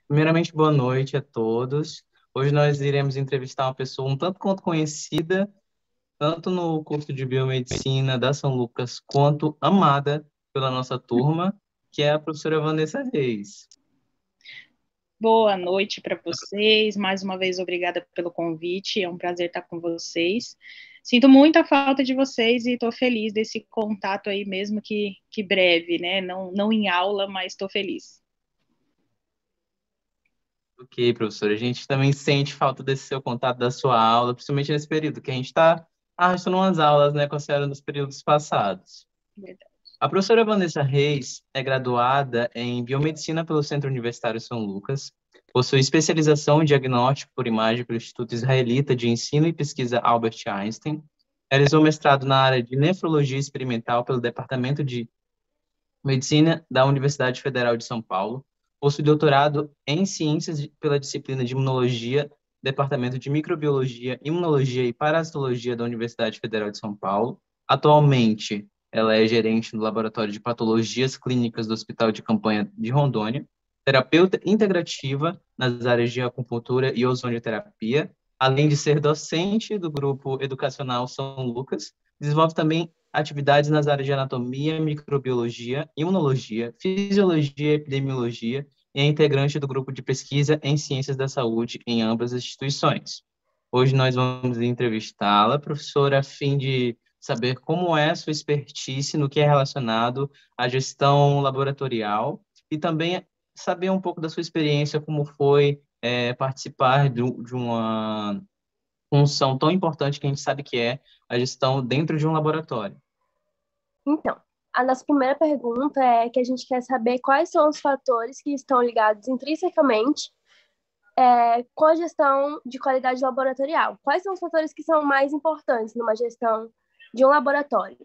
Primeiramente, boa noite a todos. Hoje nós iremos entrevistar uma pessoa um tanto quanto conhecida, tanto no curso de Biomedicina da São Lucas, quanto amada pela nossa turma, que é a professora Vanessa Reis. Boa noite para vocês. Mais uma vez, obrigada pelo convite. É um prazer estar com vocês. Sinto muita falta de vocês e estou feliz desse contato aí, mesmo que breve, né? Não em aula, mas estou feliz. Ok, professora, a gente também sente falta desse seu contato da sua aula, principalmente nesse período, que a gente está arrastando umas aulas, né, com a senhora nos períodos passados. Verdade. A professora Vanessa Reis é graduada em Biomedicina pelo Centro Universitário São Lucas, possui especialização em diagnóstico por imagem pelo Instituto Israelita de Ensino e Pesquisa Albert Einstein, realizou mestrado na área de nefrologia experimental pelo Departamento de Medicina da Universidade Federal de São Paulo, possui doutorado em ciências pela disciplina de imunologia, Departamento de Microbiologia, Imunologia e Parasitologia da Universidade Federal de São Paulo. Atualmente, ela é gerente no Laboratório de Patologias Clínicas do Hospital de Campanha de Rondônia, terapeuta integrativa nas áreas de acupuntura e ozonioterapia, além de ser docente do grupo educacional São Lucas, desenvolve também atividades nas áreas de anatomia, microbiologia, imunologia, fisiologia e epidemiologia e é integrante do grupo de pesquisa em ciências da saúde em ambas as instituições. Hoje nós vamos entrevistá-la, professora, a fim de saber como é a sua expertise no que é relacionado à gestão laboratorial e também saber um pouco da sua experiência, como foi participar de uma função tão importante que a gente sabe que é a gestão dentro de um laboratório. Então, a nossa primeira pergunta é que a gente quer saber quais são os fatores que estão ligados intrinsecamente com a gestão de qualidade laboratorial. Quais são os fatores que são mais importantes numa gestão de um laboratório?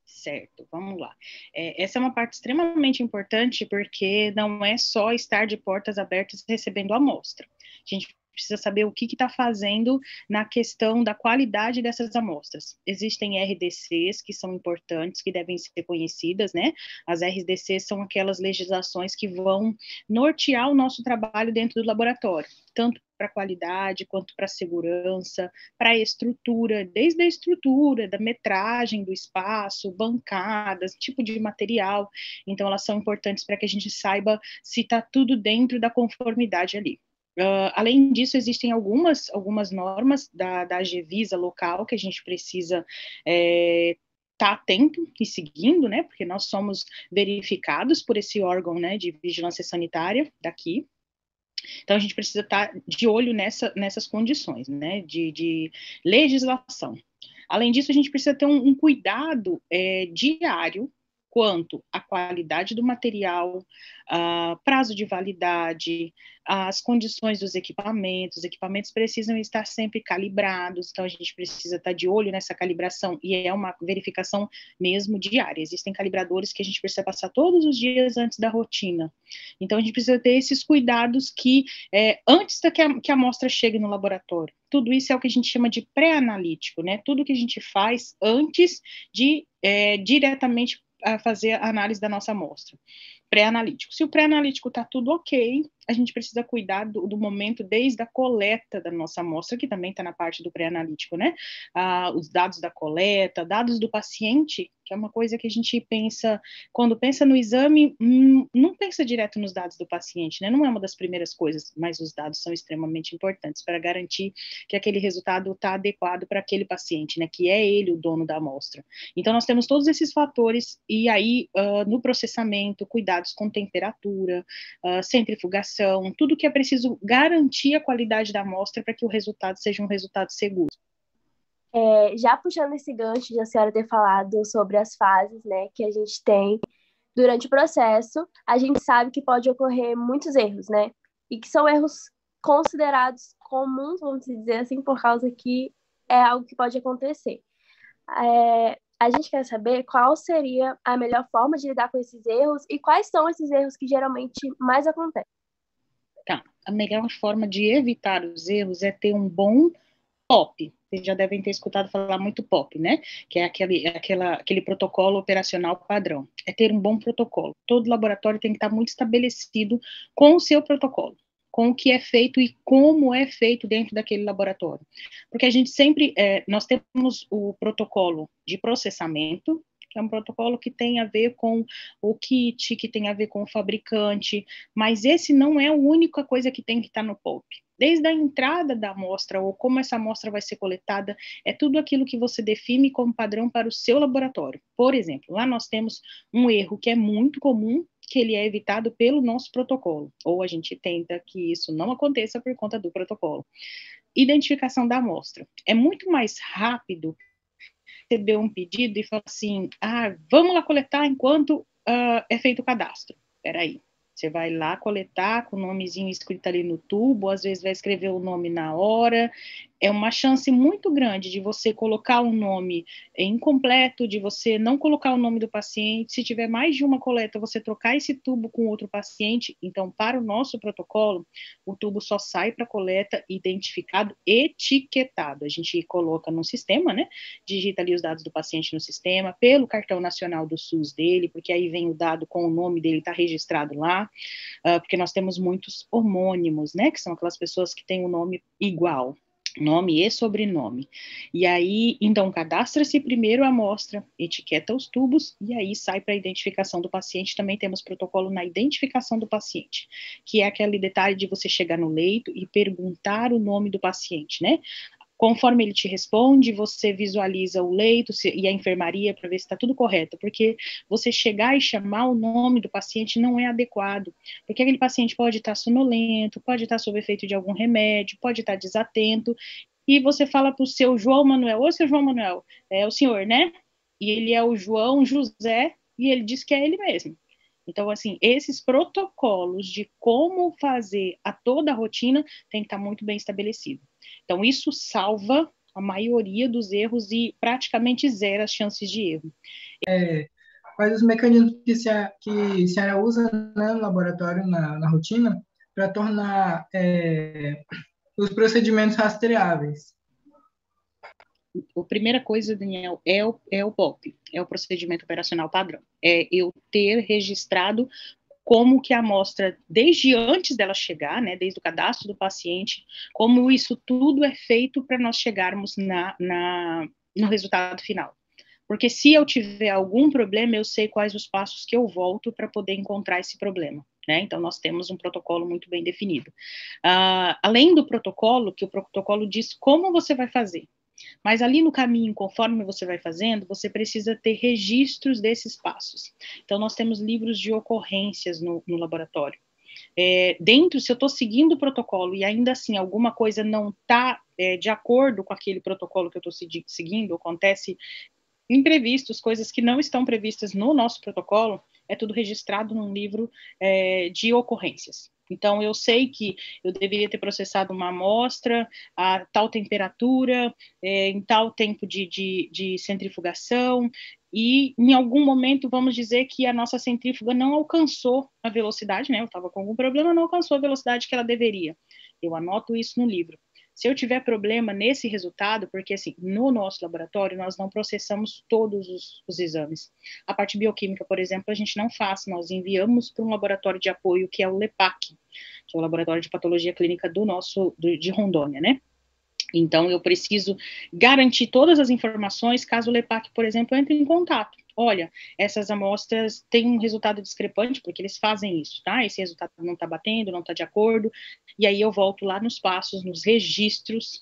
Certo, vamos lá. Essa é uma parte extremamente importante porque não é só estar de portas abertas recebendo a amostra. A gente precisa saber o que está fazendo na questão da qualidade dessas amostras. Existem RDCs que são importantes, que devem ser conhecidas, né? As RDCs são aquelas legislações que vão nortear o nosso trabalho dentro do laboratório, tanto para qualidade quanto para segurança, para a estrutura, desde a estrutura, da metragem do espaço, bancadas, tipo de material. Então, elas são importantes para que a gente saiba se está tudo dentro da conformidade ali. Além disso, existem algumas normas da Agevisa local que a gente precisa tá atento e seguindo, né, porque nós somos verificados por esse órgão, né, de vigilância sanitária daqui. Então, a gente precisa estar de olho nessas condições, né, de legislação. Além disso, a gente precisa ter um cuidado diário quanto à qualidade do material, prazo de validade, as condições dos equipamentos. Os equipamentos precisam estar sempre calibrados, então a gente precisa estar de olho nessa calibração, e é uma verificação mesmo diária. Existem calibradores que a gente precisa passar todos os dias antes da rotina. Então a gente precisa ter esses cuidados que, antes que a amostra chegue no laboratório. Tudo isso é o que a gente chama de pré-analítico, né? Tudo que a gente faz antes de diretamente fazer a análise da nossa amostra. Pré-analítico. Se o pré-analítico está tudo ok, a gente precisa cuidar do momento desde a coleta da nossa amostra, que também está na parte do pré-analítico, né? Os dados da coleta, dados do paciente, que é uma coisa que a gente pensa, quando pensa no exame, não pensa direto nos dados do paciente, né? Não é uma das primeiras coisas, mas os dados são extremamente importantes para garantir que aquele resultado está adequado para aquele paciente, né? Que é ele o dono da amostra. Então, nós temos todos esses fatores, e aí, no processamento, cuidados com temperatura, centrifugação, tudo que é preciso garantir a qualidade da amostra para que o resultado seja um resultado seguro. Já puxando esse gancho de a senhora ter falado sobre as fases, né, que a gente tem durante o processo, a gente sabe que pode ocorrer muitos erros, né? E que são erros considerados comuns, vamos dizer assim, por causa que é algo que pode acontecer. A gente quer saber qual seria a melhor forma de lidar com esses erros e quais são esses erros que geralmente mais acontecem. Tá. A melhor forma de evitar os erros é ter um bom POP, vocês já devem ter escutado falar muito POP, né? Que é aquele protocolo operacional padrão. É ter um bom protocolo. Todo laboratório tem que estar muito estabelecido com o seu protocolo, com o que é feito e como é feito dentro daquele laboratório. Porque a gente sempre, nós temos o protocolo de processamento, que é um protocolo que tem a ver com o kit, que tem a ver com o fabricante, mas esse não é a única coisa que tem que estar no POP. Desde a entrada da amostra, ou como essa amostra vai ser coletada, é tudo aquilo que você define como padrão para o seu laboratório. Por exemplo, lá nós temos um erro que é muito comum, que ele é evitado pelo nosso protocolo, ou a gente tenta que isso não aconteça por conta do protocolo. Identificação da amostra. É muito mais rápido receber um pedido e falar assim, vamos lá coletar enquanto é feito o cadastro. Peraí, você vai lá coletar com o nomezinho escrito ali no tubo, às vezes vai escrever o nome na hora, é uma chance muito grande de você colocar um nome incompleto, de você não colocar o nome do paciente, se tiver mais de uma coleta, você trocar esse tubo com outro paciente. Então, para o nosso protocolo, o tubo só sai para coleta identificado, etiquetado. A gente coloca no sistema, né? Digita ali os dados do paciente no sistema, pelo cartão nacional do SUS dele, porque aí vem o dado com o nome dele, está registrado lá, porque nós temos muitos homônimos, né? Que são aquelas pessoas que têm o nome igual, nome e sobrenome. E aí, então, cadastra-se primeiro a amostra, etiqueta os tubos, e aí sai para a identificação do paciente. Também temos protocolo na identificação do paciente, que é aquele detalhe de você chegar no leito e perguntar o nome do paciente, né? Conforme ele te responde, você visualiza o leito e a enfermaria para ver se está tudo correto, porque você chegar e chamar o nome do paciente não é adequado, porque aquele paciente pode estar sonolento, pode estar sob efeito de algum remédio, pode estar desatento, e você fala para o seu João Manuel, ô seu João Manuel, é o senhor, né? E ele é o João José, e ele diz que é ele mesmo. Então, assim, esses protocolos de como fazer a toda a rotina tem que estar muito bem estabelecido. Então, isso salva a maioria dos erros e praticamente zera as chances de erro. Quais os mecanismos que a senhora usa, né, no laboratório, na rotina, para tornar os procedimentos rastreáveis? A primeira coisa, Daniel, é o POP, é o procedimento operacional padrão. É eu ter registrado como que a amostra, desde antes dela chegar, né, desde o cadastro do paciente, como isso tudo é feito para nós chegarmos no resultado final. Porque se eu tiver algum problema, eu sei quais os passos que eu volto para poder encontrar esse problema. Né? Então, nós temos um protocolo muito bem definido. Além do protocolo, que o protocolo diz como você vai fazer. Mas ali no caminho, conforme você vai fazendo, você precisa ter registros desses passos. Então, nós temos livros de ocorrências no laboratório. Se eu estou seguindo o protocolo e ainda assim alguma coisa não está de acordo com aquele protocolo que eu estou seguindo, acontece imprevistos, coisas que não estão previstas no nosso protocolo, é tudo registrado num livro de ocorrências. Então, eu sei que eu deveria ter processado uma amostra a tal temperatura, em tal tempo de centrifugação, e em algum momento, vamos dizer que a nossa centrífuga não alcançou a velocidade, né? Eu estava com algum problema, não alcançou a velocidade que ela deveria. Eu anoto isso no livro. Se eu tiver problema nesse resultado, porque assim, no nosso laboratório nós não processamos todos os exames. A parte bioquímica, por exemplo, a gente não faz, nós enviamos para um laboratório de apoio que é o LEPAC, que é o Laboratório de Patologia Clínica de Rondônia, né? Então, eu preciso garantir todas as informações caso o LEPAC, por exemplo, entre em contato. Olha, essas amostras têm um resultado discrepante, porque eles fazem isso, tá? Esse resultado não está batendo, não está de acordo, e aí eu volto lá nos passos, nos registros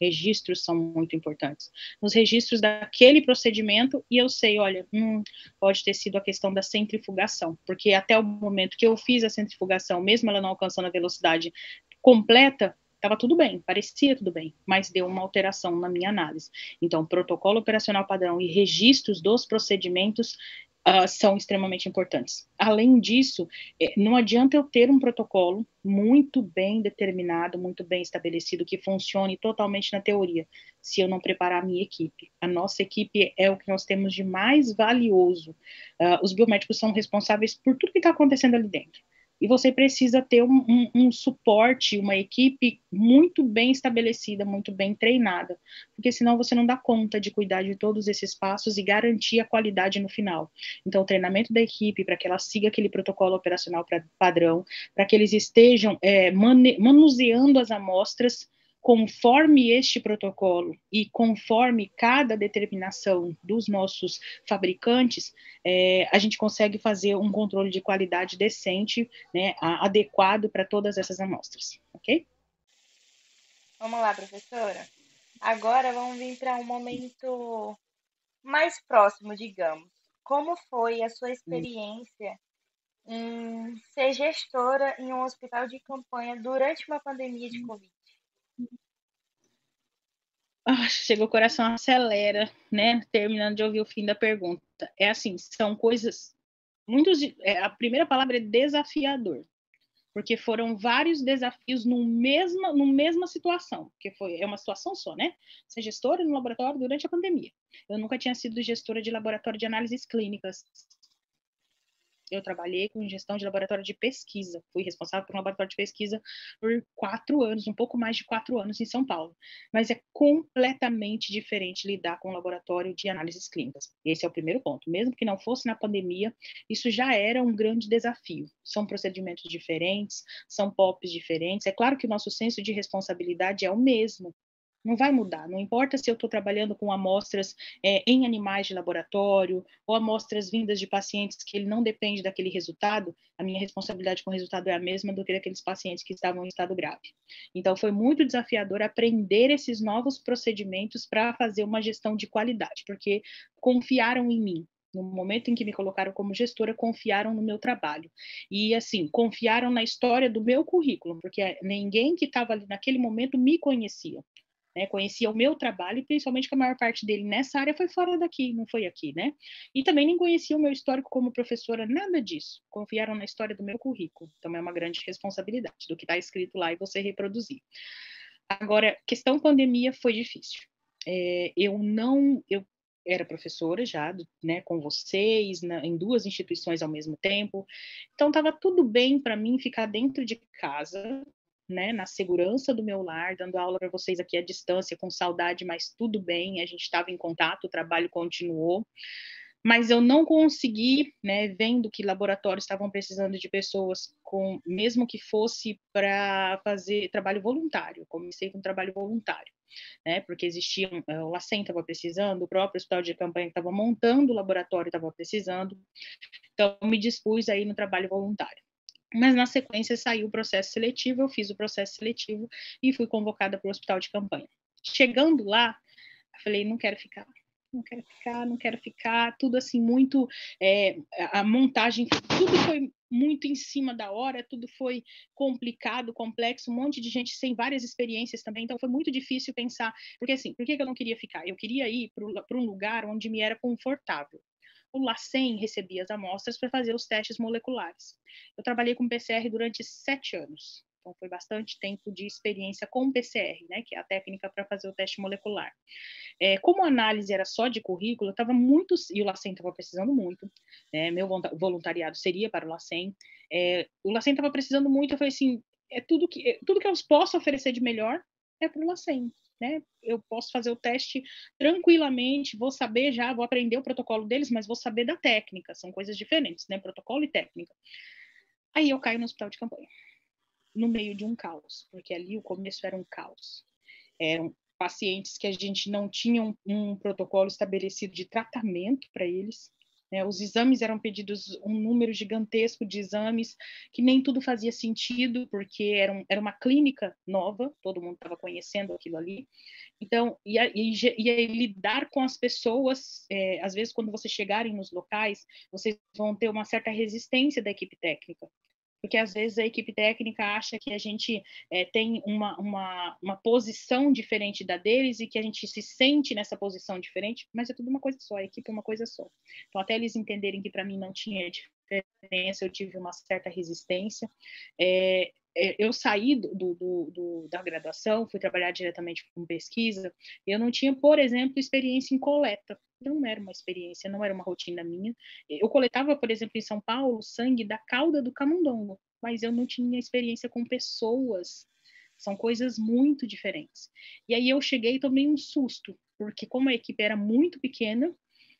são muito importantes, nos registros daquele procedimento, e eu sei, olha, pode ter sido a questão da centrifugação, porque até o momento que eu fiz a centrifugação, mesmo ela não alcançando a velocidade completa, estava tudo bem, parecia tudo bem, mas deu uma alteração na minha análise. Então, protocolo operacional padrão e registros dos procedimentos são extremamente importantes. Além disso, não adianta eu ter um protocolo muito bem determinado, muito bem estabelecido, que funcione totalmente na teoria, se eu não preparar a minha equipe. A nossa equipe é o que nós temos de mais valioso. Os biomédicos são responsáveis por tudo que está acontecendo ali dentro. E você precisa ter um suporte, uma equipe muito bem estabelecida, muito bem treinada, porque senão você não dá conta de cuidar de todos esses passos e garantir a qualidade no final. Então, o treinamento da equipe para que ela siga aquele protocolo operacional padrão, para que eles estejam manuseando as amostras conforme este protocolo e conforme cada determinação dos nossos fabricantes, a gente consegue fazer um controle de qualidade decente, né, adequado para todas essas amostras, ok? Vamos lá, professora. Agora vamos vir para um momento mais próximo, digamos. Como foi a sua experiência em ser gestora em um hospital de campanha durante uma pandemia de Covid? Chega, o coração acelera, né? Terminando de ouvir o fim da pergunta. É assim, são coisas a primeira palavra é desafiador, porque foram vários desafios numa mesma situação, porque é uma situação só, né? Ser gestora no laboratório durante a pandemia. Eu nunca tinha sido gestora de laboratório de análises clínicas. Eu trabalhei com gestão de laboratório de pesquisa. Fui responsável por um laboratório de pesquisa por 4 anos, um pouco mais de 4 anos em São Paulo. Mas é completamente diferente lidar com um laboratório de análises clínicas. Esse é o primeiro ponto. Mesmo que não fosse na pandemia, isso já era um grande desafio. São procedimentos diferentes, são POPs diferentes. É claro que o nosso senso de responsabilidade é o mesmo. Não vai mudar, não importa se eu estou trabalhando com amostras em animais de laboratório ou amostras vindas de pacientes que ele não depende daquele resultado, a minha responsabilidade com o resultado é a mesma do que daqueles pacientes que estavam em estado grave. Então, foi muito desafiador aprender esses novos procedimentos para fazer uma gestão de qualidade, porque confiaram em mim. No momento em que me colocaram como gestora, confiaram no meu trabalho. E, assim, confiaram na história do meu currículo, porque ninguém que estava ali naquele momento me conhecia. Né, conhecia o meu trabalho, principalmente que a maior parte dele nessa área foi fora daqui, não foi aqui, né? E também nem conhecia o meu histórico como professora, nada disso. Confiaram na história do meu currículo. Então é uma grande responsabilidade do que está escrito lá e você reproduzir. Agora, questão pandemia foi difícil. Eu era professora já, né, com vocês, em 2 instituições ao mesmo tempo. Então estava tudo bem para mim ficar dentro de casa, né, na segurança do meu lar, dando aula para vocês aqui à distância, com saudade, mas tudo bem, a gente estava em contato, o trabalho continuou, mas eu não consegui, né, vendo que laboratórios estavam precisando de pessoas mesmo que fosse para fazer trabalho voluntário, eu comecei com trabalho voluntário, né, porque o LACEN estava precisando, o próprio hospital de campanha que estava montando o laboratório estava precisando, então me dispus aí no trabalho voluntário. Mas na sequência saiu o processo seletivo, eu fiz o processo seletivo e fui convocada para o hospital de campanha. Chegando lá, eu falei, não quero ficar, tudo assim muito, a montagem, tudo foi muito em cima da hora, tudo foi complicado, complexo, um monte de gente sem várias experiências também, então foi muito difícil pensar, porque assim, por que eu não queria ficar? Eu queria ir para um lugar onde me era confortável. O LACEN recebia as amostras para fazer os testes moleculares. Eu trabalhei com PCR durante 7 anos, então foi bastante tempo de experiência com PCR, né, que é a técnica para fazer o teste molecular. Como a análise era só de currículo, estava muito, e o LACEN estava precisando muito, né, meu voluntariado seria para o LACEN, o LACEN estava precisando muito, eu falei assim, tudo que eu posso oferecer de melhor é para o LACEN. Né? Eu posso fazer o teste tranquilamente, vou aprender o protocolo deles, mas vou saber da técnica, são coisas diferentes, né? Protocolo e técnica. Aí eu caio no hospital de campanha, no meio de um caos, porque ali o começo era um caos. Eram pacientes que a gente não tinha um protocolo estabelecido de tratamento para eles, né? Os exames eram pedidos um número gigantesco de exames, que nem tudo fazia sentido, porque era uma clínica nova, todo mundo estava conhecendo aquilo ali. Então, e lidar com as pessoas, às vezes, quando vocês chegarem nos locais, vocês vão ter uma certa resistência da equipe técnica, porque às vezes a equipe técnica acha que a gente tem uma posição diferente da deles e que a gente se sente nessa posição diferente, mas é tudo uma coisa só, a equipe é uma coisa só. Então, até eles entenderem que para mim não tinha diferença, eu tive uma certa resistência. Eu saí da graduação, fui trabalhar diretamente com pesquisa, eu não tinha, por exemplo, experiência em coleta. Não era uma experiência, não era uma rotina minha. Eu coletava, por exemplo, em São Paulo, sangue da cauda do camundongo. mas eu não tinha experiência com pessoas. São coisas muito diferentes. E aí eu cheguei e tomei um susto, porque como a equipe era muito pequena,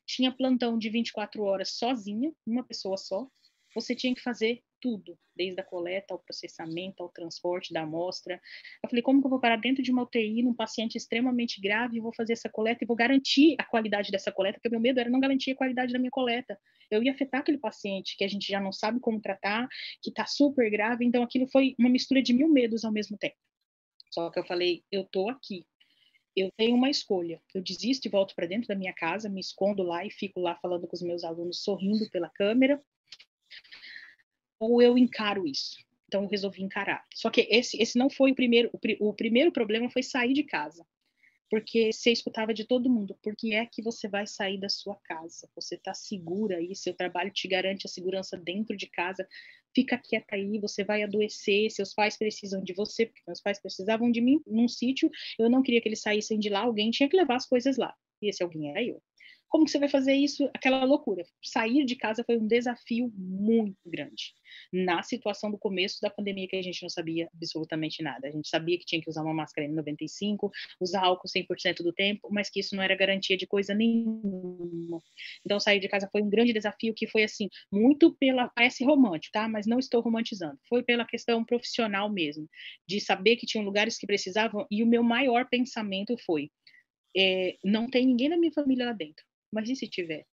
tinha plantão de 24 horas sozinha, uma pessoa só, você tinha que fazer tudo, desde a coleta ao processamento, ao transporte da amostra. Eu falei, como que eu vou parar dentro de uma UTI, num paciente extremamente grave, e vou fazer essa coleta e vou garantir a qualidade dessa coleta, porque o meu medo era não garantir a qualidade da minha coleta. Eu ia afetar aquele paciente que a gente já não sabe como tratar, que está super grave, então aquilo foi uma mistura de 1000 medos ao mesmo tempo. Só que eu falei, eu estou aqui, eu tenho uma escolha. Eu desisto e volto para dentro da minha casa, me escondo lá e fico lá falando com os meus alunos, sorrindo pela câmera, ou eu encaro isso. Então eu resolvi encarar. Só que esse não foi o primeiro. O primeiro problema foi sair de casa. Porque você escutava de todo mundo, por que é que você vai sair da sua casa? Você está segura aí, seu trabalho te garante a segurança dentro de casa, fica quieta aí, você vai adoecer, seus pais precisam de você, porque meus pais precisavam de mim num sítio, eu não queria que eles saíssem de lá, alguém tinha que levar as coisas lá, e esse alguém era eu. Como que você vai fazer isso? Aquela loucura. Sair de casa foi um desafio muito grande. Na situação do começo da pandemia, que a gente não sabia absolutamente nada. A gente sabia que tinha que usar uma máscara N95, usar álcool 100% do tempo, mas que isso não era garantia de coisa nenhuma. Então, sair de casa foi um grande desafio que foi, assim, muito parece romântico, tá? Mas não estou romantizando. Foi pela questão profissional mesmo, de saber que tinham lugares que precisavam, e o meu maior pensamento foi, não tem ninguém da minha família lá dentro, mas e se tiver?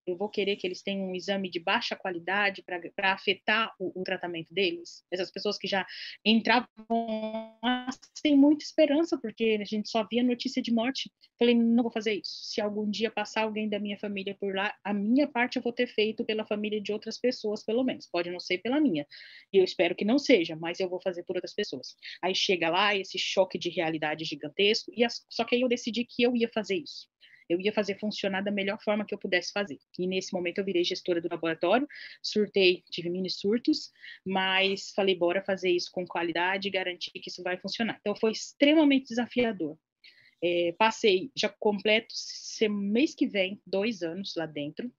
Eu vou querer que eles tenham um exame de baixa qualidade para afetar o tratamento deles? Essas pessoas que já entravam sem muita esperança, porque a gente só via notícia de morte. Falei, não vou fazer isso. Se algum dia passar alguém da minha família por lá, a minha parte eu vou ter feito pela família de outras pessoas, pelo menos. Pode não ser pela minha. E eu espero que não seja, mas eu vou fazer por outras pessoas. Aí chega lá, esse choque de realidade gigantesco, só que aí eu decidi que eu ia fazer isso. Eu ia fazer funcionar da melhor forma que eu pudesse fazer. E nesse momento eu virei gestora do laboratório, surtei, tive mini surtos, mas falei, bora fazer isso com qualidade e garantir que isso vai funcionar. Então foi extremamente desafiador. Passei, já completo mês que vem, 2 anos lá dentro.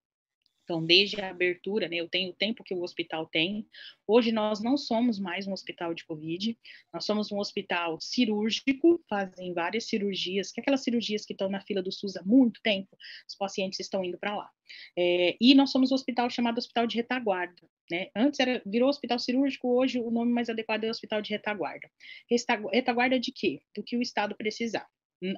Então, desde a abertura, né, eu tenho o tempo que o hospital tem. Hoje nós não somos mais um hospital de Covid, nós somos um hospital cirúrgico, fazem várias cirurgias, que é aquelas cirurgias que estão na fila do SUS há muito tempo, os pacientes estão indo para lá. E nós somos um hospital chamado Hospital de Retaguarda. Né? Antes virou hospital cirúrgico, hoje o nome mais adequado é Hospital de Retaguarda. Retaguarda de quê? Do que o Estado precisar.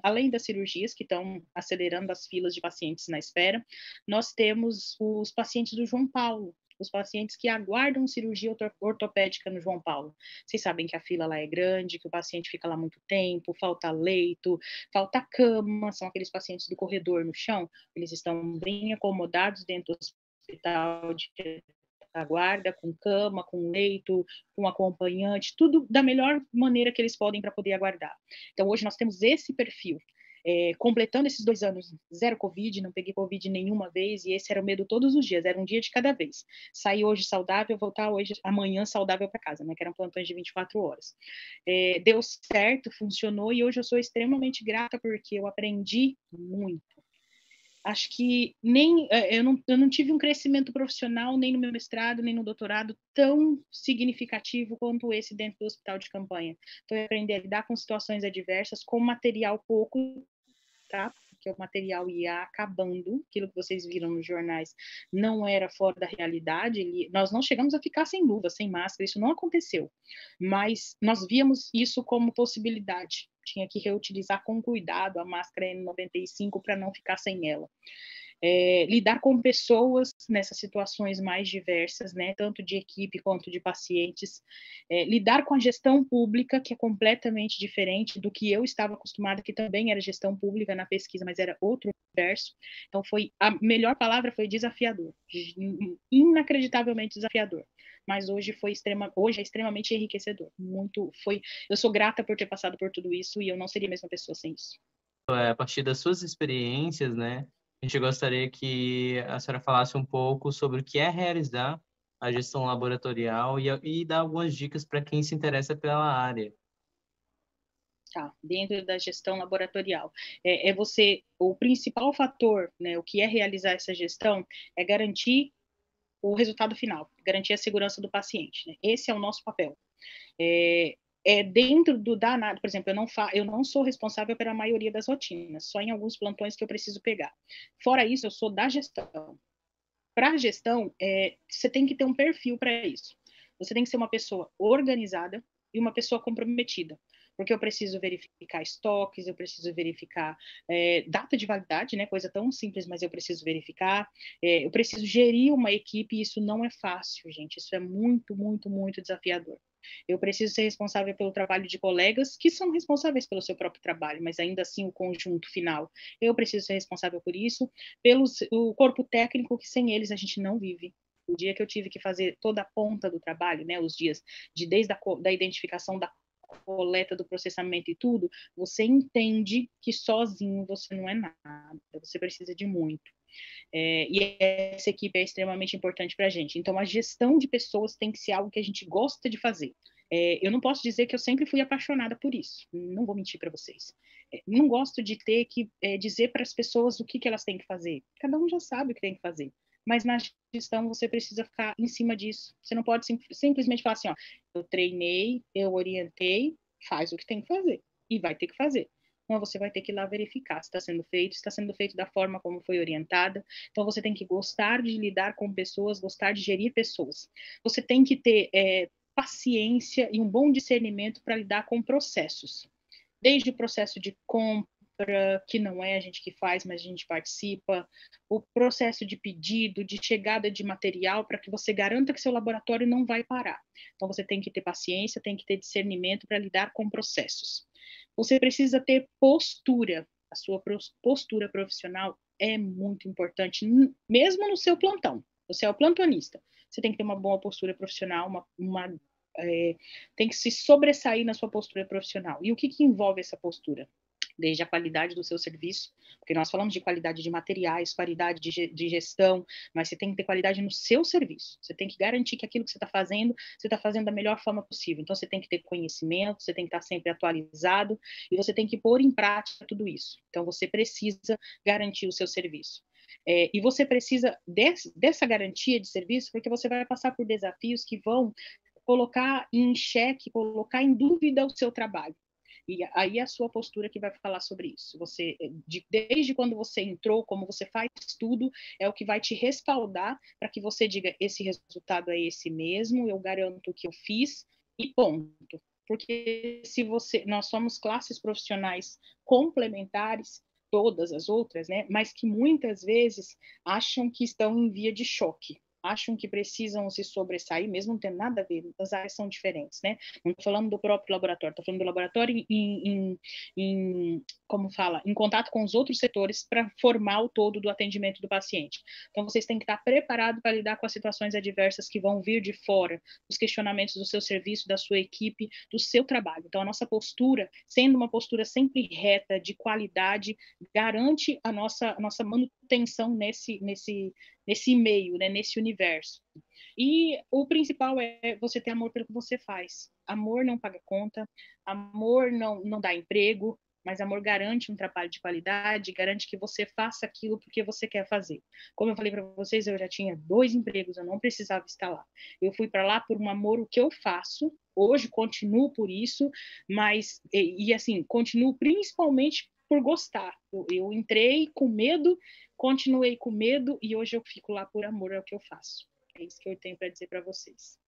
Além das cirurgias que estão acelerando as filas de pacientes na espera, nós temos os pacientes do João Paulo, os pacientes que aguardam cirurgia ortopédica no João Paulo. Vocês sabem que a fila lá é grande, que o paciente fica lá muito tempo, falta leito, falta cama, são aqueles pacientes do corredor no chão, eles estão bem acomodados dentro do hospital de guarda, com cama, com leito, com acompanhante, tudo da melhor maneira que eles podem para poder aguardar. Então, hoje nós temos esse perfil. Completando esses 2 anos, 0 Covid, não peguei Covid nenhuma vez, e esse era o medo todos os dias, era um dia de cada vez. Sair hoje saudável, voltar amanhã saudável para casa, né, que eram plantões de 24 horas. Deu certo, funcionou, e hoje eu sou extremamente grata porque eu aprendi muito. Acho que eu não tive um crescimento profissional, nem no meu mestrado, nem no doutorado, tão significativo quanto esse dentro do hospital de campanha. Então, eu aprendi a lidar com situações adversas, com material pouco, tá? Porque o material ia acabando, aquilo que vocês viram nos jornais não era fora da realidade, nós não chegamos a ficar sem luva, sem máscara, isso não aconteceu, mas nós víamos isso como possibilidade, tinha que reutilizar com cuidado a máscara N95 para não ficar sem ela. Lidar com pessoas nessas situações mais diversas, né, tanto de equipe quanto de pacientes, lidar com a gestão pública, que é completamente diferente do que eu estava acostumada, que também era gestão pública na pesquisa, mas era outro universo. Então, a melhor palavra foi desafiador, inacreditavelmente desafiador. Mas hoje é extremamente enriquecedor. Eu sou grata por ter passado por tudo isso e eu não seria a mesma pessoa sem isso. A partir das suas experiências, né, a gente gostaria que a senhora falasse um pouco sobre o que é realizar a gestão laboratorial e dar algumas dicas para quem se interessa pela área. Tá, dentro da gestão laboratorial. O principal fator, né, o que é realizar essa gestão, é garantir o resultado final, garantir a segurança do paciente, né? Esse é o nosso papel. Dentro da análise, por exemplo, eu não sou responsável pela maioria das rotinas, só em alguns plantões que eu preciso pegar. Fora isso, eu sou da gestão. Para a gestão, você tem que ter um perfil para isso. Você tem que ser uma pessoa organizada e uma pessoa comprometida, porque eu preciso verificar estoques, eu preciso verificar data de validade, né, coisa tão simples, mas eu preciso verificar, eu preciso gerir uma equipe, e isso não é fácil, gente, isso é muito, muito, muito desafiador. Eu preciso ser responsável pelo trabalho de colegas que são responsáveis pelo seu próprio trabalho, mas ainda assim o conjunto final. Eu preciso ser responsável por isso, pelo o corpo técnico, que sem eles a gente não vive. O dia que eu tive que fazer toda a ponta do trabalho, né, os dias desde da identificação da coleta, do processamento e tudo, você entende que sozinho você não é nada, você precisa de muito. E essa equipe é extremamente importante para a gente. Então, a gestão de pessoas tem que ser algo que a gente gosta de fazer. Eu não posso dizer que eu sempre fui apaixonada por isso, não vou mentir para vocês. Não gosto de ter que dizer para as pessoas o que elas têm que fazer. Cada um já sabe o que tem que fazer. Mas na gestão você precisa ficar em cima disso. Você não pode simplesmente falar assim, ó, eu treinei, eu orientei, faz o que tem que fazer. E vai ter que fazer. Então, você vai ter que ir lá verificar se está sendo feito da forma como foi orientada. Então, você tem que gostar de lidar com pessoas, gostar de gerir pessoas. Você tem que ter paciência e um bom discernimento para lidar com processos. Desde o processo de compra, que não é a gente que faz, mas a gente participa, o processo de pedido, de chegada de material, para que você garanta que seu laboratório não vai parar. Então, você tem que ter paciência, tem que ter discernimento para lidar com processos. Você precisa ter postura. A sua postura profissional é muito importante, mesmo no seu plantão. Você é o plantonista. Você tem que ter uma boa postura profissional, tem que se sobressair na sua postura profissional. E o que envolve essa postura? Desde a qualidade do seu serviço, porque nós falamos de qualidade de materiais, qualidade de gestão, mas você tem que ter qualidade no seu serviço. Você tem que garantir que aquilo que você está fazendo da melhor forma possível. Então, você tem que ter conhecimento, você tem que estar sempre atualizado, e você tem que pôr em prática tudo isso. Então, você precisa garantir o seu serviço. E você precisa dessa garantia de serviço, porque você vai passar por desafios que vão colocar em xeque, colocar em dúvida o seu trabalho. E aí a sua postura que vai falar sobre isso. Você, desde quando você entrou, como você faz tudo, é o que vai te respaldar para que você diga, esse resultado é esse mesmo, eu garanto que eu fiz, e ponto. Porque nós somos classes profissionais complementares, todas as outras, né? Mas que muitas vezes acham que estão em via de choque, acham que precisam se sobressair, mesmo não tendo nada a ver, as áreas são diferentes, né? Não estou falando do próprio laboratório, estou falando do laboratório como fala, em contato com os outros setores para formar o todo do atendimento do paciente. Então, vocês têm que estar preparados para lidar com as situações adversas que vão vir de fora, os questionamentos do seu serviço, da sua equipe, do seu trabalho. Então, a nossa postura, sendo uma postura sempre reta, de qualidade, garante a nossa manutenção nesse meio, né, nesse universo. E o principal é você ter amor pelo que você faz. Amor não paga conta, amor não dá emprego, mas amor garante um trabalho de qualidade, garante que você faça aquilo porque você quer fazer. Como eu falei para vocês, eu já tinha 2 empregos, eu não precisava estar lá. Eu fui para lá por um amor o que eu faço, hoje continuo por isso, mas, assim, continuo principalmente por gostar. Eu entrei com medo, continuei com medo e hoje eu fico lá por amor ao que eu faço. É isso que eu tenho para dizer para vocês.